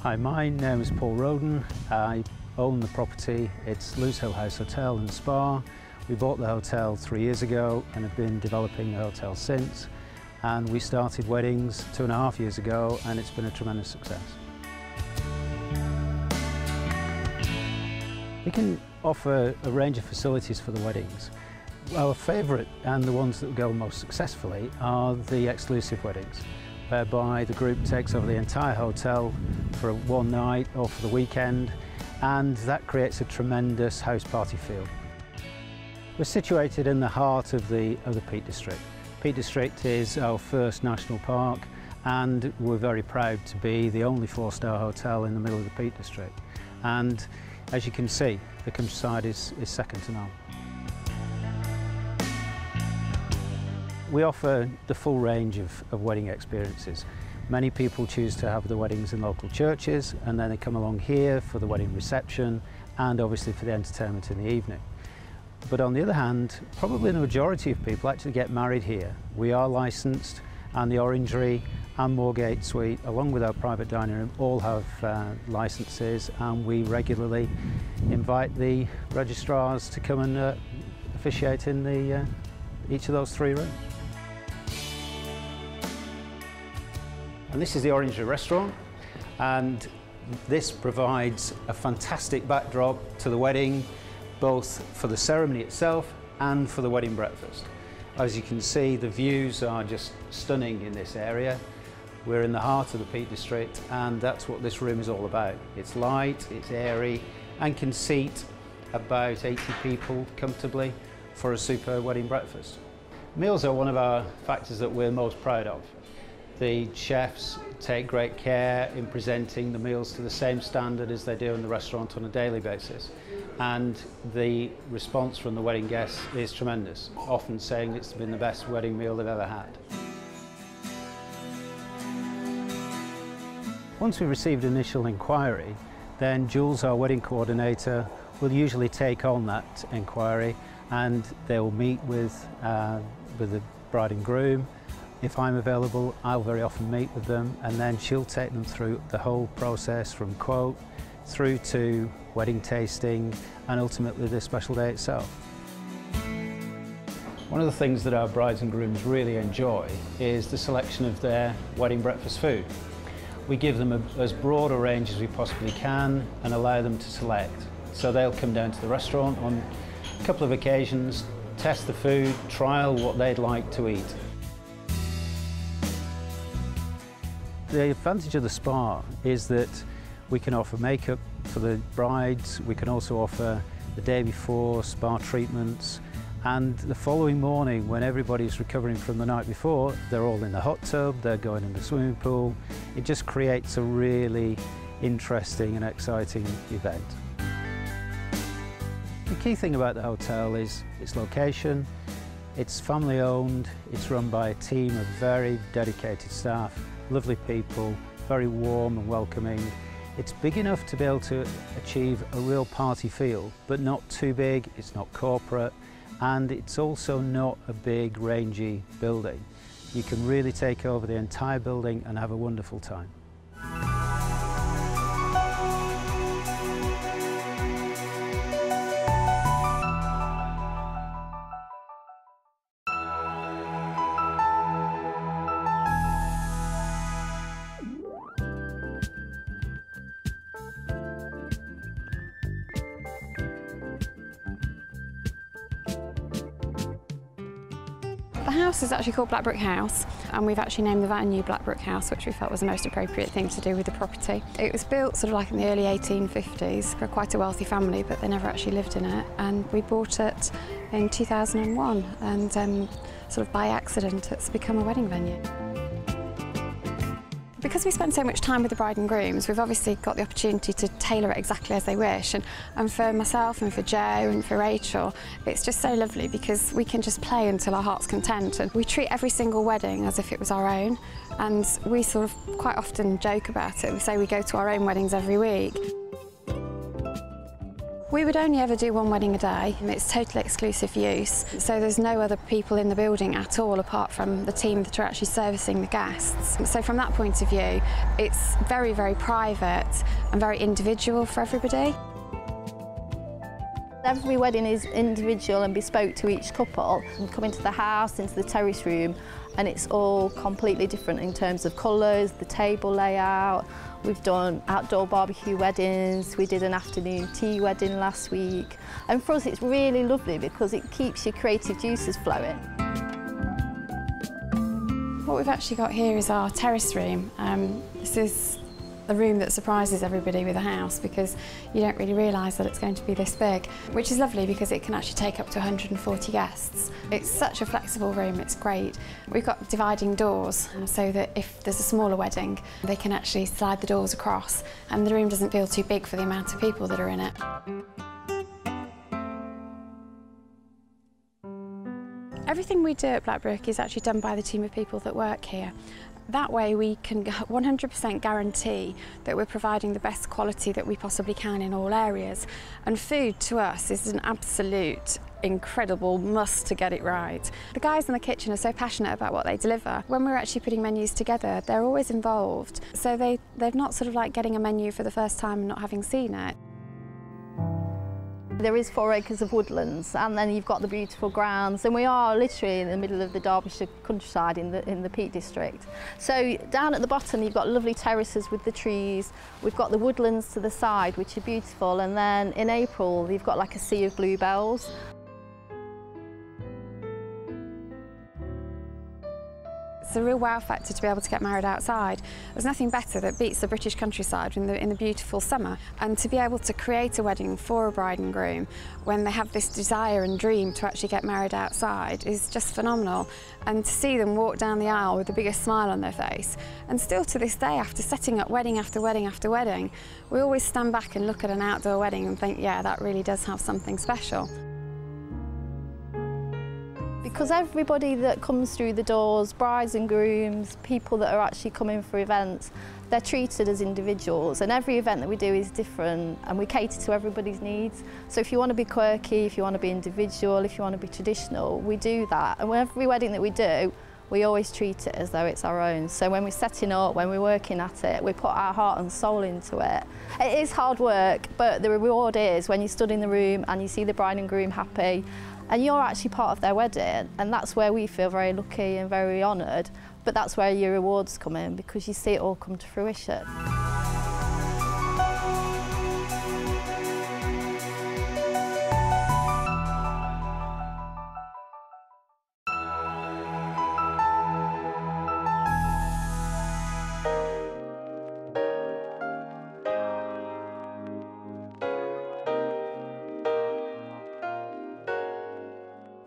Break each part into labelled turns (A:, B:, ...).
A: Hi, my name is Paul Roden. I own the property. It's Losehill House Hotel and Spa. We bought the hotel 3 years ago and have been developing the hotel since. And we started weddings 2.5 years ago and it's been a tremendous success. We can offer a range of facilities for the weddings. Our favourite and the ones that go most successfully are the exclusive weddings, whereby the group takes over the entire hotel for one night or for the weekend, and that creates a tremendous house party feel. We're situated in the heart of the Peak District. Peak District is our first national park, and we're very proud to be the only 4-star hotel in the middle of the Peak District. And as you can see, the countryside is second to none. We offer the full range of wedding experiences. Many people choose to have the weddings in local churches, and then they come along here for the wedding reception and obviously for the entertainment in the evening. But on the other hand, probably the majority of people actually get married here. We are licensed, and the Orangery and Moorgate Suite, along with our private dining room, all have licenses, and we regularly invite the registrars to come and officiate in each of those 3 rooms. And this is the Orangery restaurant, and this provides a fantastic backdrop to the wedding, both for the ceremony itself and for the wedding breakfast. As you can see, the views are just stunning in this area. We're in the heart of the Peak District, and that's what this room is all about. It's light, it's airy, and can seat about 80 people comfortably for a superb wedding breakfast. Meals are one of our factors that we're most proud of. The chefs take great care in presenting the meals to the same standard as they do in the restaurant on a daily basis. And the response from the wedding guests is tremendous, often saying it's been the best wedding meal they've ever had. Once we received initial inquiry, then Jules, our wedding coordinator, will usually take on that inquiry, and they will meet with the bride and groom. If I'm available, I'll very often meet with them, and then she'll take them through the whole process from quote through to wedding tasting and ultimately the special day itself. One of the things that our brides and grooms really enjoy is the selection of their wedding breakfast food. We give them as broad a range as we possibly can and allow them to select. So they'll come down to the restaurant on a couple of occasions, test the food, trial what they'd like to eat. The advantage of the spa is that we can offer makeup for the brides, we can also offer the day before spa treatments, and the following morning when everybody's recovering from the night before, they're all in the hot tub, they're going in the swimming pool. It just creates a really interesting and exciting event. The key thing about the hotel is its location. It's family owned, it's run by a team of very dedicated staff, lovely people, very warm and welcoming. It's big enough to be able to achieve a real party feel, but not too big, it's not corporate, and it's also not a big rangy building. You can really take over the entire building and have a wonderful time.
B: The house is actually called Blackbrook House, and we've actually named the venue Blackbrook House, which we felt was the most appropriate thing to do with the property. It was built sort of like in the early 1850s for quite a wealthy family, but they never actually lived in it, and we bought it in 2001, and sort of by accident it's become a wedding venue. Because we spend so much time with the bride and grooms, we've obviously got the opportunity to tailor it exactly as they wish. And for myself and for Joe and for Rachel, it's just so lovely because we can just play until our heart's content. And we treat every single wedding as if it was our own. And we sort of quite often joke about it. We say we go to our own weddings every week. We would only ever do one wedding a day. It's total exclusive use, so there's no other people in the building at all apart from the team that are actually servicing the guests. So from that point of view, it's very, very private and very individual for everybody.
C: Every wedding is individual and bespoke to each couple. You come into the house, into the terrace room, and it's all completely different in terms of colours, the table layout. We've done outdoor barbecue weddings, we did an afternoon tea wedding last week. And for us it's really lovely because it keeps your creative juices flowing.
B: What we've actually got here is our terrace room. This is a room that surprises everybody with a house because you don't really realise that it's going to be this big, which is lovely because it can actually take up to 140 guests. It's such a flexible room, it's great. We've got dividing doors so that if there's a smaller wedding, they can actually slide the doors across and the room doesn't feel too big for the amount of people that are in it. Everything we do at Blackbrook is actually done by the team of people that work here. That way we can 100% guarantee that we're providing the best quality that we possibly can in all areas. And food to us is an absolute incredible must to get it right. The guys in the kitchen are so passionate about what they deliver. When we're actually putting menus together, they're always involved. So they're not sort of like getting a menu for the first time and not having seen it.
C: There is 4 acres of woodlands and then you've got the beautiful grounds, and we are literally in the middle of the Derbyshire countryside in the Peak District. So down at the bottom you've got lovely terraces with the trees, we've got the woodlands to the side which are beautiful, and then in April you've got like a sea of bluebells.
B: It's a real wow factor to be able to get married outside. There's nothing better that beats the British countryside in the beautiful summer. And to be able to create a wedding for a bride and groom when they have this desire and dream to actually get married outside is just phenomenal. And to see them walk down the aisle with the biggest smile on their face. And still to this day, after setting up wedding after wedding after wedding, we always stand back and look at an outdoor wedding and think, yeah, that really does have something special.
C: Because everybody that comes through the doors, brides and grooms, people that are actually coming for events, they're treated as individuals, and every event that we do is different and we cater to everybody's needs. So if you want to be quirky, if you want to be individual, if you want to be traditional, we do that. And every wedding that we do, we always treat it as though it's our own. So when we're setting up, when we're working at it, we put our heart and soul into it. It is hard work, but the reward is when you stood in the room and you see the bride and groom happy, and you're actually part of their wedding, and that's where we feel very lucky and very honoured, but that's where your rewards come in because you see it all come to fruition.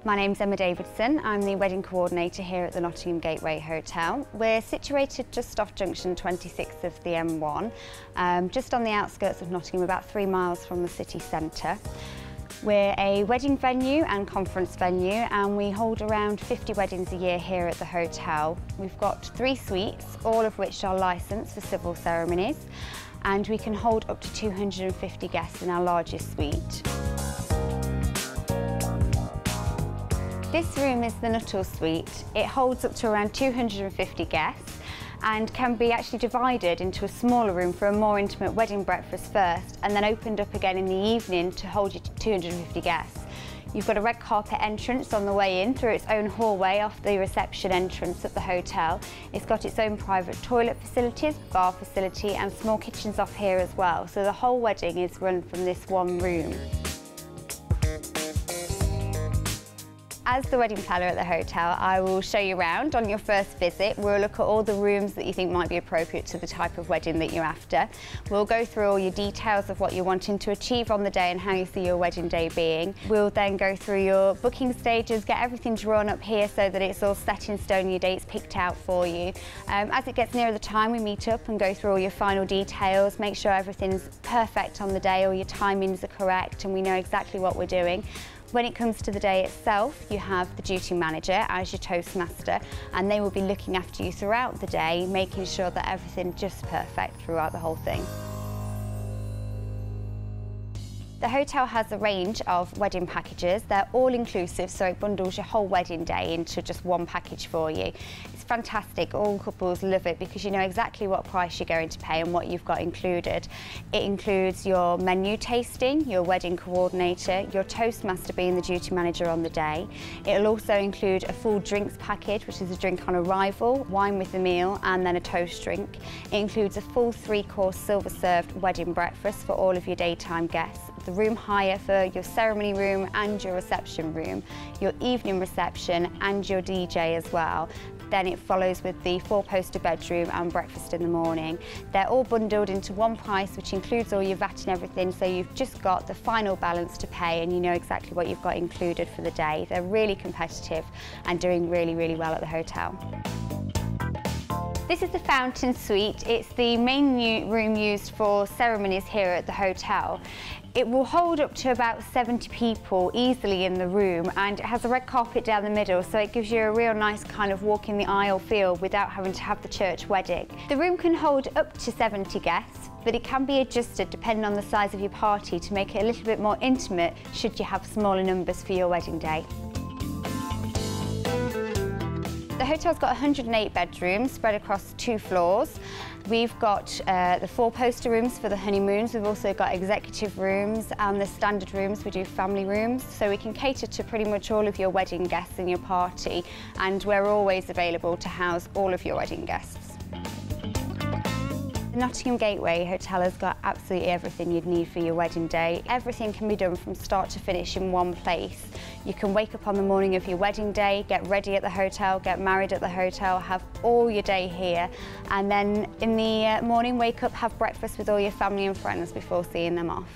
D: My name's Emma Davidson. I'm the wedding coordinator here at the Nottingham Gateway Hotel. We're situated just off junction 26 of the M1, just on the outskirts of Nottingham, about 3 miles from the city centre. We're a wedding venue and conference venue, and we hold around 50 weddings a year here at the hotel. We've got 3 suites, all of which are licensed for civil ceremonies, and we can hold up to 250 guests in our largest suite. This room is the Nuttall Suite. It holds up to around 250 guests and can be actually divided into a smaller room for a more intimate wedding breakfast first, and then opened up again in the evening to hold you to 250 guests. You've got a red carpet entrance on the way in through its own hallway off the reception entrance at the hotel. It's got its own private toilet facilities, bar facility and small kitchens off here as well. So the whole wedding is run from this one room. As the wedding planner at the hotel, I will show you around on your first visit. We'll look at all the rooms that you think might be appropriate to the type of wedding that you're after. We'll go through all your details of what you're wanting to achieve on the day and how you see your wedding day being. We'll then go through your booking stages, get everything drawn up here so that it's all set in stone, your dates picked out for you. As it gets nearer the time, we meet up and go through all your final details, make sure everything's perfect on the day, all your timings are correct, and we know exactly what we're doing. When it comes to the day itself, you have the duty manager as your toastmaster, and they will be looking after you throughout the day, making sure that everything's just perfect throughout the whole thing. The hotel has a range of wedding packages. They're all inclusive, so it bundles your whole wedding day into just one package for you. It's fantastic. All couples love it because you know exactly what price you're going to pay and what you've got included. It includes your menu tasting, your wedding coordinator, your toastmaster being the duty manager on the day. It'll also include a full drinks package, which is a drink on arrival, wine with the meal, and then a toast drink. It includes a full 3-course silver-served wedding breakfast for all of your daytime guests, the room hire for your ceremony room and your reception room, your evening reception and your DJ as well. Then it follows with the 4-poster bedroom and breakfast in the morning. They're all bundled into one price, which includes all your VAT and everything, so you've just got the final balance to pay and you know exactly what you've got included for the day. They're really competitive and doing really, really well at the hotel. This is the Fountain Suite. It's the main room used for ceremonies here at the hotel. It will hold up to about 70 people easily in the room, and it has a red carpet down the middle, so it gives you a real nice kind of walking the aisle feel without having to have the church wedding. The room can hold up to 70 guests, but it can be adjusted depending on the size of your party to make it a little bit more intimate should you have smaller numbers for your wedding day. The hotel's got 108 bedrooms spread across 2 floors. We've got the 4-poster rooms for the honeymoons. We've also got executive rooms and the standard rooms. We do family rooms, so we can cater to pretty much all of your wedding guests in your party, and we're always available to house all of your wedding guests. The Nottingham Gateway Hotel has got absolutely everything you'd need for your wedding day. Everything can be done from start to finish in one place. You can wake up on the morning of your wedding day, get ready at the hotel, get married at the hotel, have all your day here, and then in the morning wake up, have breakfast with all your family and friends before seeing them off.